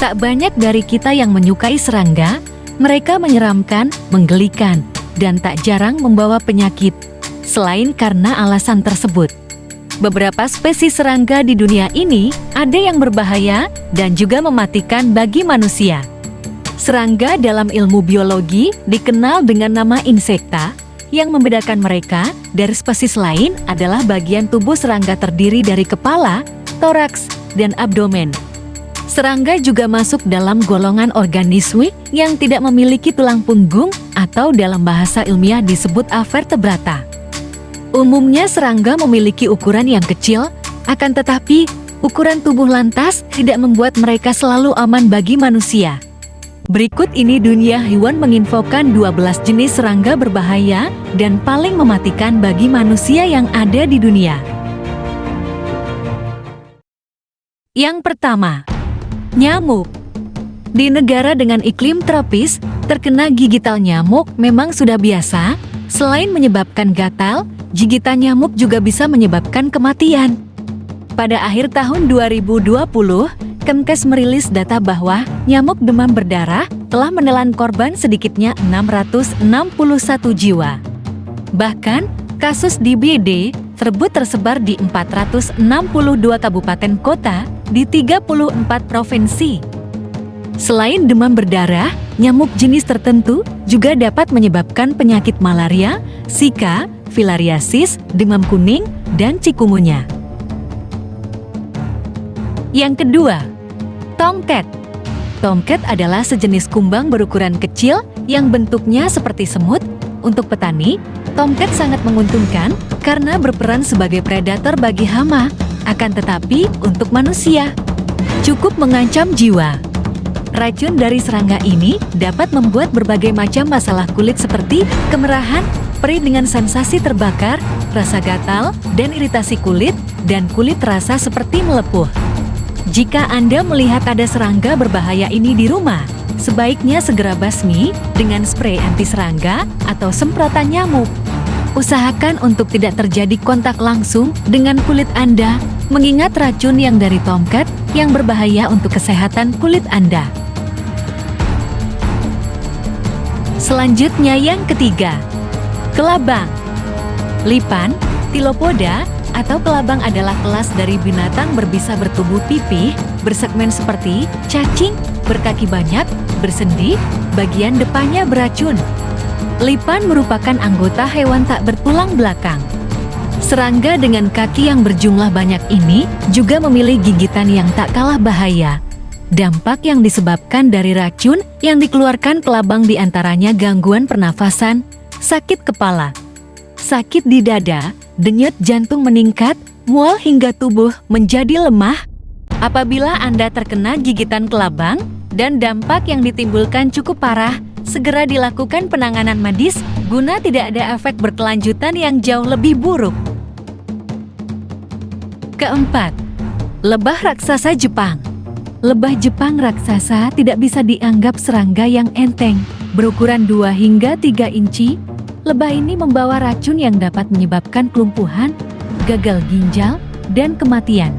Tak banyak dari kita yang menyukai serangga, mereka menyeramkan, menggelikan, dan tak jarang membawa penyakit. Selain karena alasan tersebut, beberapa spesies serangga di dunia ini ada yang berbahaya dan juga mematikan bagi manusia. Serangga dalam ilmu biologi dikenal dengan nama insekta. Yang membedakan mereka dari spesies lain adalah bagian tubuh serangga terdiri dari kepala, toraks, dan abdomen. Serangga juga masuk dalam golongan organisme yang tidak memiliki tulang punggung atau dalam bahasa ilmiah disebut avertebrata. Umumnya serangga memiliki ukuran yang kecil, akan tetapi ukuran tubuh lantas tidak membuat mereka selalu aman bagi manusia. Berikut ini Dunia Hewan menginfokan 12 jenis serangga berbahaya dan paling mematikan bagi manusia yang ada di dunia. Yang pertama, nyamuk. Di negara dengan iklim tropis, terkena gigitan nyamuk memang sudah biasa. Selain menyebabkan gatal, gigitan nyamuk juga bisa menyebabkan kematian. Pada akhir tahun 2020, Kemkes merilis data bahwa nyamuk demam berdarah telah menelan korban sedikitnya 661 jiwa. Bahkan, kasus DBD tersebut tersebar di 462 kabupaten kota di 34 provinsi. Selain demam berdarah, nyamuk jenis tertentu juga dapat menyebabkan penyakit malaria, Zika, filariasis, demam kuning, dan chikungunya. Yang kedua, tomcat. Tomcat adalah sejenis kumbang berukuran kecil yang bentuknya seperti semut. Untuk petani, tomcat sangat menguntungkan karena berperan sebagai predator bagi hama. Akan tetapi, untuk manusia, cukup mengancam jiwa. Racun dari serangga ini dapat membuat berbagai macam masalah kulit seperti kemerahan, perih dengan sensasi terbakar, rasa gatal, dan iritasi kulit, dan kulit terasa seperti melepuh. Jika Anda melihat ada serangga berbahaya ini di rumah, sebaiknya segera basmi dengan spray anti serangga atau semprotan nyamuk. Usahakan untuk tidak terjadi kontak langsung dengan kulit Anda, mengingat racun yang dari tomcat yang berbahaya untuk kesehatan kulit Anda. Selanjutnya yang ketiga, kelabang. Lipan, Tilopoda, atau kelabang adalah kelas dari binatang berbisa bertubuh pipih, bersegmen seperti cacing, berkaki banyak, bersendi, bagian depannya beracun. Lipan merupakan anggota hewan tak bertulang belakang. Serangga dengan kaki yang berjumlah banyak ini juga memiliki gigitan yang tak kalah bahaya. Dampak yang disebabkan dari racun yang dikeluarkan kelabang diantaranya gangguan pernafasan, sakit kepala, sakit di dada, denyut jantung meningkat, mual hingga tubuh menjadi lemah. Apabila Anda terkena gigitan kelabang dan dampak yang ditimbulkan cukup parah, segera dilakukan penanganan medis guna tidak ada efek berkelanjutan yang jauh lebih buruk. Keempat, lebah raksasa Jepang. Lebah Jepang raksasa tidak bisa dianggap serangga yang enteng. Berukuran 2 hingga 3 inci, lebah ini membawa racun yang dapat menyebabkan kelumpuhan, gagal ginjal, dan kematian.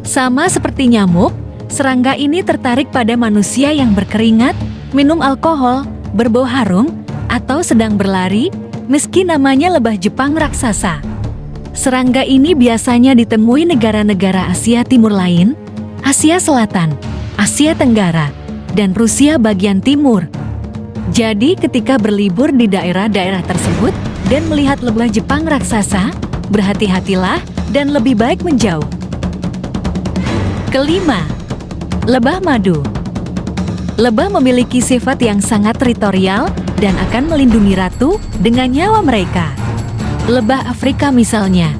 Sama seperti nyamuk, serangga ini tertarik pada manusia yang berkeringat, minum alkohol, berbau harum, atau sedang berlari, meski namanya lebah Jepang raksasa. Serangga ini biasanya ditemui negara-negara Asia Timur lain, Asia Selatan, Asia Tenggara, dan Rusia bagian timur. Jadi ketika berlibur di daerah-daerah tersebut dan melihat lebah Jepang raksasa, berhati-hatilah dan lebih baik menjauh. Kelima, lebah madu. Lebah memiliki sifat yang sangat teritorial dan akan melindungi ratu dengan nyawa mereka. Lebah Afrika misalnya,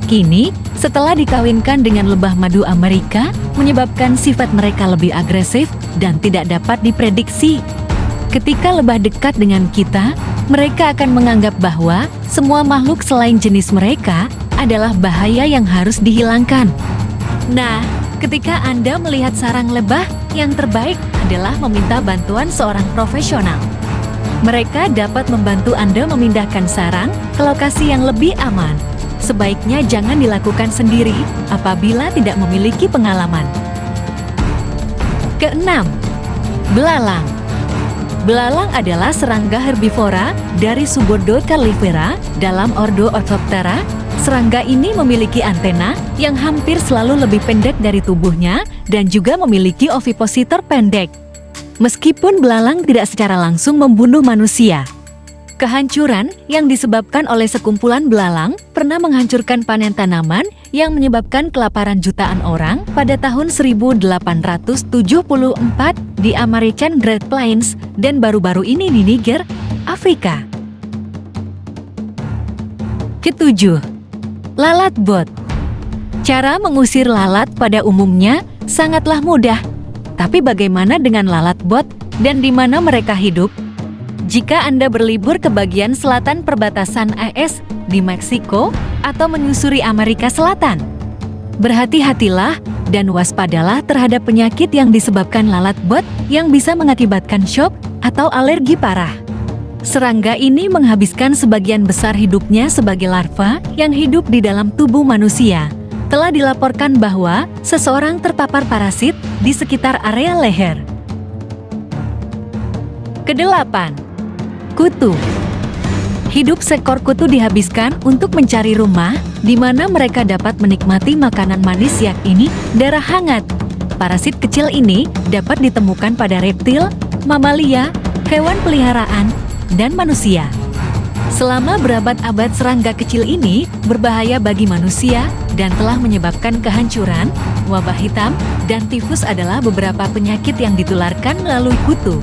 kini setelah dikawinkan dengan lebah madu Amerika, menyebabkan sifat mereka lebih agresif dan tidak dapat diprediksi. Ketika lebah dekat dengan kita, mereka akan menganggap bahwa semua makhluk selain jenis mereka adalah bahaya yang harus dihilangkan. Nah, ketika Anda melihat sarang lebah, yang terbaik adalah meminta bantuan seorang profesional. Mereka dapat membantu Anda memindahkan sarang ke lokasi yang lebih aman. Sebaiknya jangan dilakukan sendiri apabila tidak memiliki pengalaman. Keenam, belalang. Belalang adalah serangga herbivora dari subordo Carnivora dalam ordo Orthoptera. Serangga ini memiliki antena yang hampir selalu lebih pendek dari tubuhnya dan juga memiliki ovipositor pendek. Meskipun belalang tidak secara langsung membunuh manusia, kehancuran yang disebabkan oleh sekumpulan belalang pernah menghancurkan panen tanaman yang menyebabkan kelaparan jutaan orang pada tahun 1874 di American Great Plains dan baru-baru ini di Niger, Afrika. Ketujuh, lalat bot. Cara mengusir lalat pada umumnya sangatlah mudah. Tapi bagaimana dengan lalat bot dan di mana mereka hidup? Jika Anda berlibur ke bagian selatan perbatasan AS di Meksiko atau menyusuri Amerika Selatan, berhati-hatilah dan waspadalah terhadap penyakit yang disebabkan lalat bot yang bisa mengakibatkan syok atau alergi parah. Serangga ini menghabiskan sebagian besar hidupnya sebagai larva yang hidup di dalam tubuh manusia. Telah dilaporkan bahwa seseorang terpapar parasit di sekitar area leher. Kedelapan, kutu. Hidup seekor kutu dihabiskan untuk mencari rumah di mana mereka dapat menikmati makanan manis yakni darah hangat. Parasit kecil ini dapat ditemukan pada reptil, mamalia, hewan peliharaan, dan manusia. Selama berabad-abad serangga kecil ini berbahaya bagi manusia dan telah menyebabkan kehancuran. Wabah hitam dan tifus adalah beberapa penyakit yang ditularkan melalui kutu.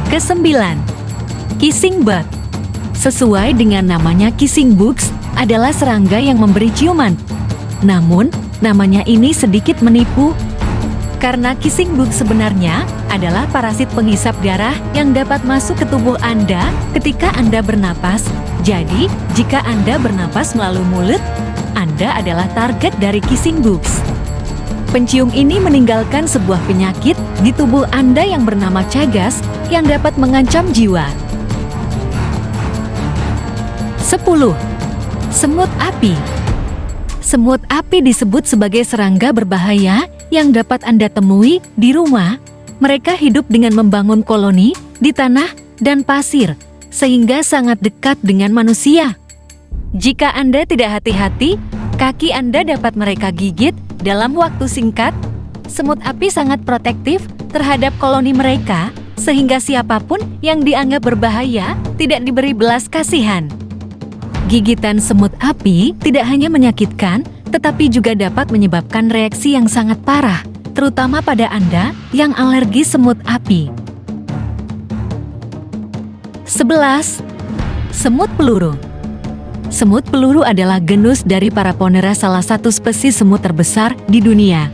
Kesembilan, kissing bug. Sesuai dengan namanya, kissing bugs adalah serangga yang memberi ciuman. Namun, namanya ini sedikit menipu. Karena kissing bug sebenarnya adalah parasit penghisap darah yang dapat masuk ke tubuh Anda ketika Anda bernapas. Jadi, jika Anda bernapas melalui mulut, Anda adalah target dari kissing bugs. Pencium ini meninggalkan sebuah penyakit di tubuh Anda yang bernama Chagas yang dapat mengancam jiwa. 10. Semut api. Semut api disebut sebagai serangga berbahaya yang dapat Anda temui di rumah. Mereka hidup dengan membangun koloni di tanah dan pasir, sehingga sangat dekat dengan manusia. Jika Anda tidak hati-hati, kaki Anda dapat mereka gigit dalam waktu singkat. Semut api sangat protektif terhadap koloni mereka, sehingga siapapun yang dianggap berbahaya tidak diberi belas kasihan. Gigitan semut api tidak hanya menyakitkan, tetapi juga dapat menyebabkan reaksi yang sangat parah, terutama pada Anda yang alergi semut api. 11. Semut peluru. Semut peluru adalah genus dari Paraponera, salah satu spesies semut terbesar di dunia.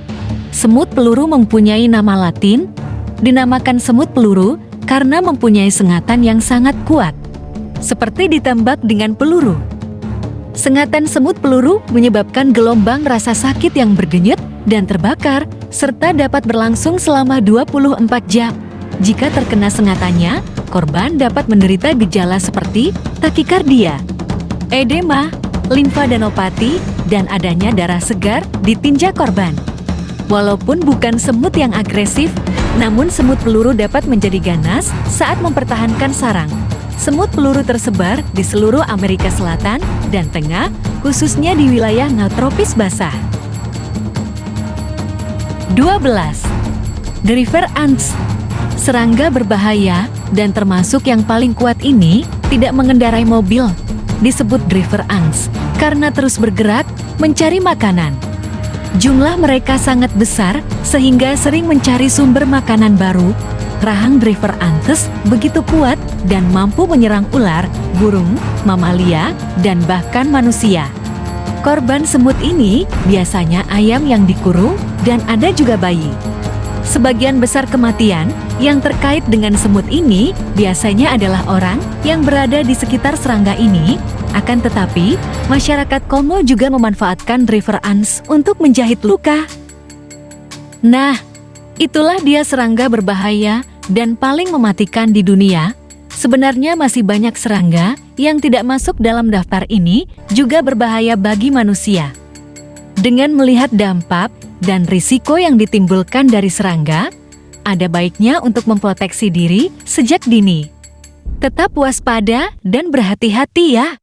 Semut peluru mempunyai nama Latin, dinamakan semut peluru karena mempunyai sengatan yang sangat kuat, seperti ditembak dengan peluru. Sengatan semut peluru menyebabkan gelombang rasa sakit yang berdenyut dan terbakar, serta dapat berlangsung selama 24 jam. Jika terkena sengatannya, korban dapat menderita gejala seperti takikardia, edema, limfadenopati, dan adanya darah segar di tinja korban. Walaupun bukan semut yang agresif, namun semut peluru dapat menjadi ganas saat mempertahankan sarang. Semut peluru tersebar di seluruh Amerika Selatan dan Tengah, khususnya di wilayah neotropis basah. 12. Driver ants. Serangga berbahaya dan termasuk yang paling kuat ini tidak mengendarai mobil. Disebut driver ants karena terus bergerak mencari makanan. Jumlah mereka sangat besar sehingga sering mencari sumber makanan baru. Rahang driver ants begitu kuat dan mampu menyerang ular, burung, mamalia, dan bahkan manusia. Korban semut ini biasanya ayam yang dikurung dan ada juga bayi. Sebagian besar kematian yang terkait dengan semut ini biasanya adalah orang yang berada di sekitar serangga ini. Akan tetapi, masyarakat Kongo juga memanfaatkan driver ants untuk menjahit luka. Nah, itulah dia serangga berbahaya dan paling mematikan di dunia. Sebenarnya masih banyak serangga yang tidak masuk dalam daftar ini juga berbahaya bagi manusia. Dengan melihat dampak dan risiko yang ditimbulkan dari serangga, ada baiknya untuk memproteksi diri sejak dini. Tetap waspada dan berhati-hati ya.